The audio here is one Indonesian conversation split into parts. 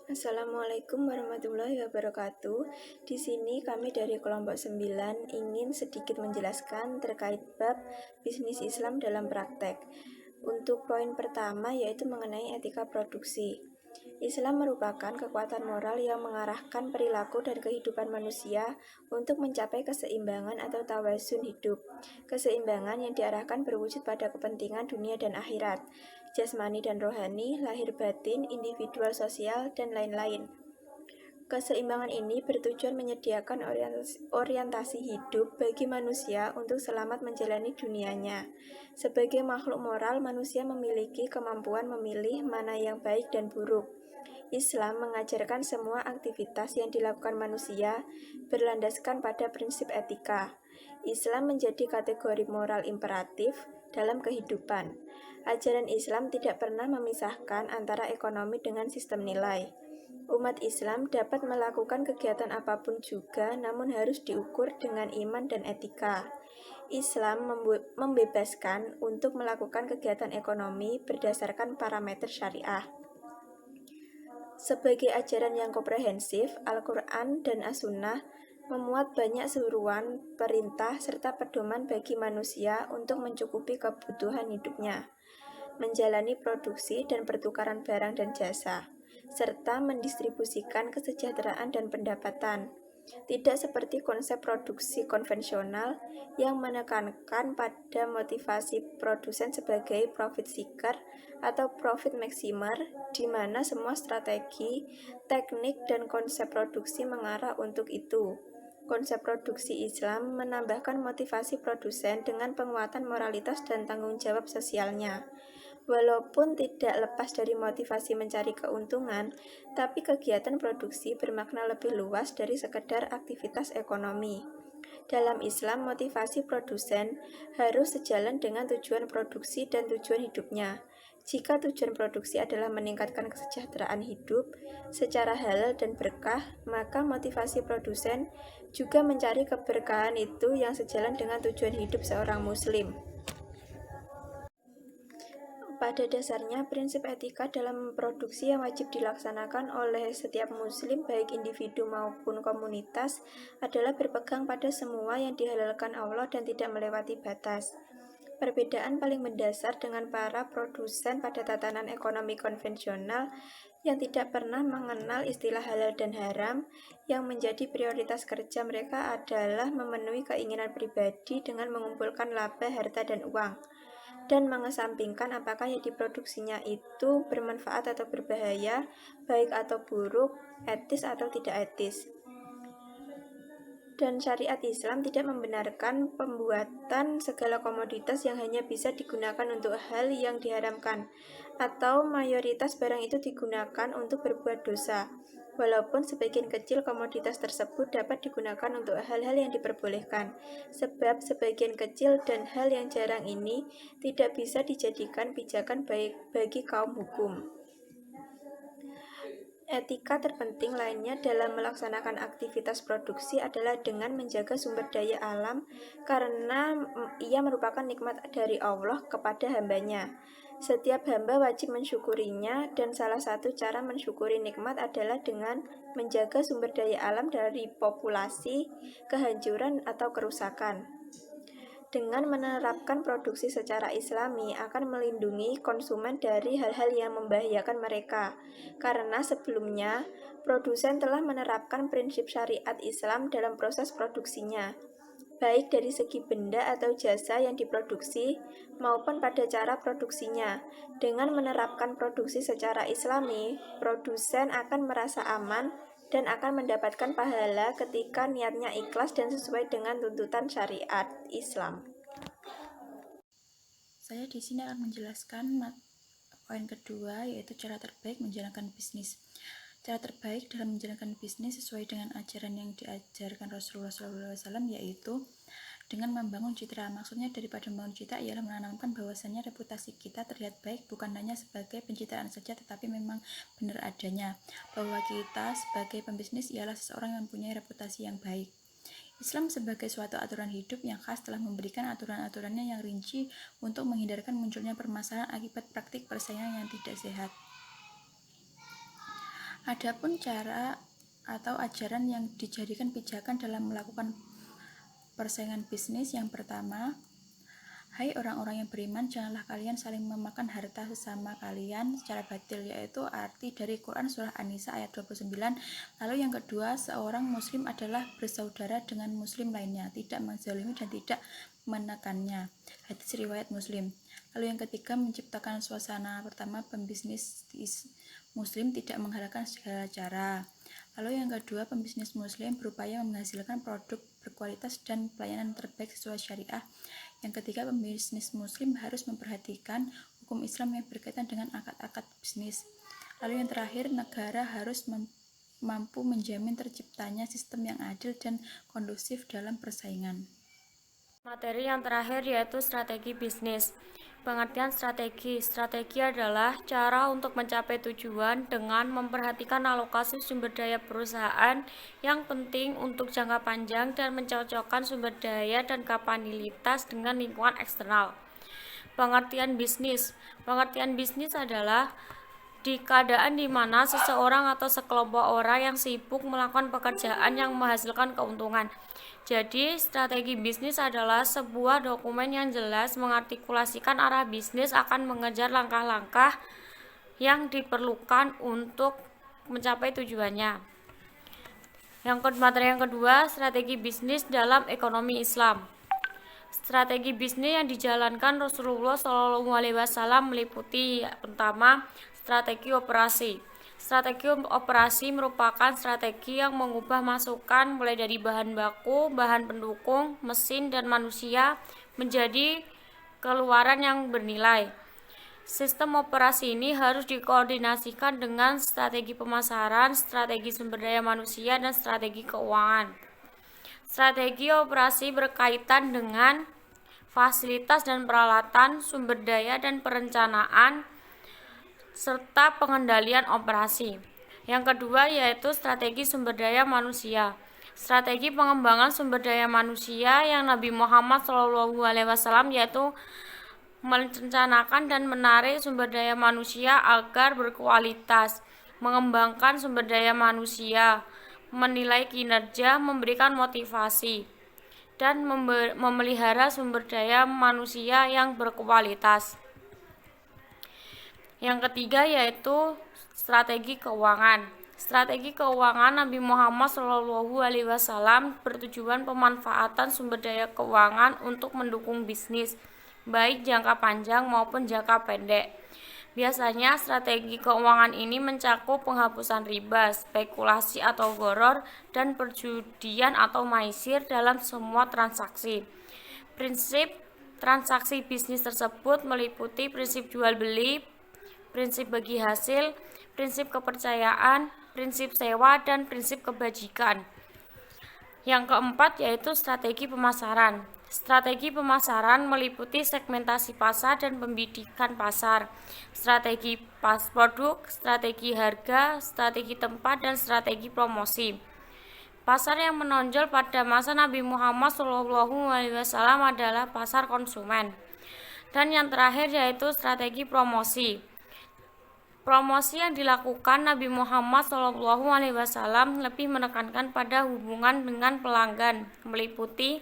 Assalamualaikum warahmatullahi wabarakatuh. Di sini kami dari kelompok 9 ingin sedikit menjelaskan terkait bab bisnis Islam dalam praktek. Untuk poin pertama yaitu mengenai etika produksi. Islam merupakan kekuatan moral yang mengarahkan perilaku dan kehidupan manusia untuk mencapai keseimbangan atau tawazun hidup. Keseimbangan yang diarahkan berwujud pada kepentingan dunia dan akhirat, jasmani dan rohani, lahir batin, individual sosial, dan lain-lain. Keseimbangan ini bertujuan menyediakan orientasi hidup bagi manusia untuk selamat menjalani dunianya. Sebagai makhluk moral, manusia memiliki kemampuan memilih mana yang baik dan buruk. Islam mengajarkan semua aktivitas yang dilakukan manusia berlandaskan pada prinsip etika. Islam menjadi kategori moral imperatif dalam kehidupan. Ajaran Islam tidak pernah memisahkan antara ekonomi dengan sistem nilai. Umat Islam dapat melakukan kegiatan apapun juga, namun harus diukur dengan iman dan etika. Islam membebaskan untuk melakukan kegiatan ekonomi berdasarkan parameter syariah. Sebagai ajaran yang komprehensif, Al-Quran dan As-Sunnah memuat banyak seruan, perintah, serta pedoman bagi manusia untuk mencukupi kebutuhan hidupnya, menjalani produksi dan pertukaran barang dan jasa, serta mendistribusikan kesejahteraan dan pendapatan. Tidak seperti konsep produksi konvensional yang menekankan pada motivasi produsen sebagai profit seeker atau profit maximer, di mana semua strategi, teknik, dan konsep produksi mengarah untuk itu. Konsep produksi Islam menambahkan motivasi produsen dengan penguatan moralitas dan tanggung jawab sosialnya. Walaupun tidak lepas dari motivasi mencari keuntungan, tapi kegiatan produksi bermakna lebih luas dari sekedar aktivitas ekonomi. Dalam Islam, motivasi produsen harus sejalan dengan tujuan produksi dan tujuan hidupnya. Jika tujuan produksi adalah meningkatkan kesejahteraan hidup secara halal dan berkah, maka motivasi produsen juga mencari keberkahan itu yang sejalan dengan tujuan hidup seorang muslim. Pada dasarnya, prinsip etika dalam produksi yang wajib dilaksanakan oleh setiap muslim, baik individu maupun komunitas, adalah berpegang pada semua yang dihalalkan Allah dan tidak melewati batas. Perbedaan paling mendasar dengan para produsen pada tatanan ekonomi konvensional yang tidak pernah mengenal istilah halal dan haram, yang menjadi prioritas kerja mereka adalah memenuhi keinginan pribadi dengan mengumpulkan laba, harta, dan uang, dan mengesampingkan apakah yang diproduksinya itu bermanfaat atau berbahaya, baik atau buruk, etis atau tidak etis. Dan syariat Islam tidak membenarkan pembuatan segala komoditas yang hanya bisa digunakan untuk hal yang diharamkan, atau mayoritas barang itu digunakan untuk berbuat dosa, walaupun sebagian kecil komoditas tersebut dapat digunakan untuk hal-hal yang diperbolehkan, sebab sebagian kecil dan hal yang jarang ini tidak bisa dijadikan pijakan baik bagi kaum hukum. Etika terpenting lainnya dalam melaksanakan aktivitas produksi adalah dengan menjaga sumber daya alam, karena ia merupakan nikmat dari Allah kepada hambanya. Setiap hamba wajib mensyukurinya, dan salah satu cara mensyukuri nikmat adalah dengan menjaga sumber daya alam dari populasi, kehancuran, atau kerusakan. Dengan menerapkan produksi secara islami akan melindungi konsumen dari hal-hal yang membahayakan mereka, karena sebelumnya produsen telah menerapkan prinsip syariat Islam dalam proses produksinya, baik dari segi benda atau jasa yang diproduksi maupun pada cara produksinya. Dengan menerapkan produksi secara islami, produsen akan merasa aman dan akan mendapatkan pahala ketika niatnya ikhlas dan sesuai dengan tuntutan syariat Islam. Saya di sini akan menjelaskan poin kedua, yaitu cara terbaik menjalankan bisnis. Cara terbaik dalam menjalankan bisnis sesuai dengan ajaran yang diajarkan Rasulullah SAW, yaitu dengan membangun citra. Maksudnya daripada membangun citra ialah menanamkan bahwasannya reputasi kita terlihat baik bukan hanya sebagai pencitraan saja, tetapi memang benar adanya bahwa kita sebagai pembisnis ialah seseorang yang mempunyai reputasi yang baik. Islam sebagai suatu aturan hidup yang khas telah memberikan aturan-aturannya yang rinci untuk menghindarkan munculnya permasalahan akibat praktik persaingan yang tidak sehat. Adapun cara atau ajaran yang dijadikan pijakan dalam melakukan persaingan bisnis, yang pertama, hai orang-orang yang beriman, janganlah kalian saling memakan harta sesama kalian secara batil, yaitu arti dari Quran surah An-Nisa ayat 29. Lalu yang kedua, seorang muslim adalah bersaudara dengan muslim lainnya, tidak menzalimi dan tidak menekannya. Hadis riwayat Muslim. Lalu yang ketiga, menciptakan suasana pertama pembisnis muslim tidak menghalalkan segala cara. Lalu yang kedua, pembisnis muslim berupaya menghasilkan produk berkualitas dan pelayanan terbaik sesuai syariah. Yang ketiga, pembisnis muslim harus memperhatikan hukum Islam yang berkaitan dengan akad-akad bisnis. Lalu yang terakhir, negara harus mampu menjamin terciptanya sistem yang adil dan kondusif dalam persaingan. Materi yang terakhir yaitu strategi bisnis. Pengertian strategi. Strategi adalah cara untuk mencapai tujuan dengan memperhatikan alokasi sumber daya perusahaan yang penting untuk jangka panjang dan mencocokkan sumber daya dan kapabilitas dengan lingkungan eksternal. Pengertian bisnis. Pengertian bisnis adalah di keadaan di mana seseorang atau sekelompok orang yang sibuk melakukan pekerjaan yang menghasilkan keuntungan. Jadi, strategi bisnis adalah sebuah dokumen yang jelas mengartikulasikan arah bisnis akan mengejar langkah-langkah yang diperlukan untuk mencapai tujuannya. Materi yang kedua, strategi bisnis dalam ekonomi Islam. Strategi bisnis yang dijalankan Rasulullah SAW meliputi pertama, strategi operasi. Strategi operasi merupakan strategi yang mengubah masukan mulai dari bahan baku, bahan pendukung, mesin, dan manusia menjadi keluaran yang bernilai. Sistem operasi ini harus dikoordinasikan dengan strategi pemasaran, strategi sumber daya manusia, dan strategi keuangan. Strategi operasi berkaitan dengan fasilitas dan peralatan, sumber daya dan perencanaan, serta pengendalian operasi. Yang kedua yaitu strategi sumber daya manusia. Strategi pengembangan sumber daya manusia yang Nabi Muhammad SAW yaitu merencanakan dan menarik sumber daya manusia agar berkualitas, mengembangkan sumber daya manusia, menilai kinerja, memberikan motivasi, dan memelihara sumber daya manusia yang berkualitas. Yang ketiga yaitu strategi keuangan. Strategi keuangan Nabi Muhammad SAW bertujuan pemanfaatan sumber daya keuangan untuk mendukung bisnis, baik jangka panjang maupun jangka pendek. Biasanya strategi keuangan ini mencakup penghapusan riba, spekulasi atau gharar, dan perjudian atau maisir dalam semua transaksi. Prinsip transaksi bisnis tersebut meliputi prinsip jual beli, prinsip bagi hasil, prinsip kepercayaan, prinsip sewa, dan prinsip kebajikan. Yang keempat yaitu strategi pemasaran. Strategi pemasaran meliputi segmentasi pasar dan pembidikan pasar, strategi produk, strategi harga, strategi tempat, dan strategi promosi. Pasar yang menonjol pada masa Nabi Muhammad SAW adalah pasar konsumen. Dan yang terakhir yaitu strategi promosi. Promosi yang dilakukan Nabi Muhammad SAW lebih menekankan pada hubungan dengan pelanggan, meliputi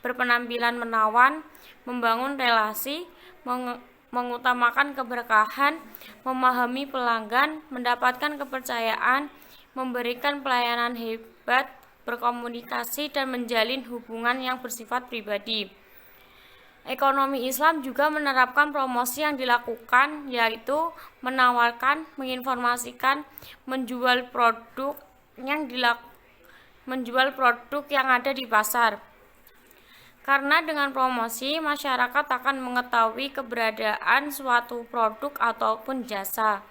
berpenampilan menawan, membangun relasi, mengutamakan keberkahan, memahami pelanggan, mendapatkan kepercayaan, memberikan pelayanan hebat, berkomunikasi, dan menjalin hubungan yang bersifat pribadi. Ekonomi Islam juga menerapkan promosi yang dilakukan, yaitu menawarkan, menginformasikan, menjual produk yang ada di pasar. Karena dengan promosi, masyarakat akan mengetahui keberadaan suatu produk ataupun jasa.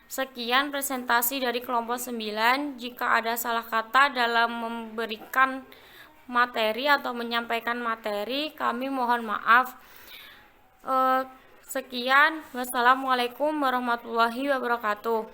Sekian presentasi dari kelompok 9. Jika ada salah kata dalam memberikan materi atau menyampaikan materi, kami mohon maaf. Sekian, wassalamualaikum warahmatullahi wabarakatuh.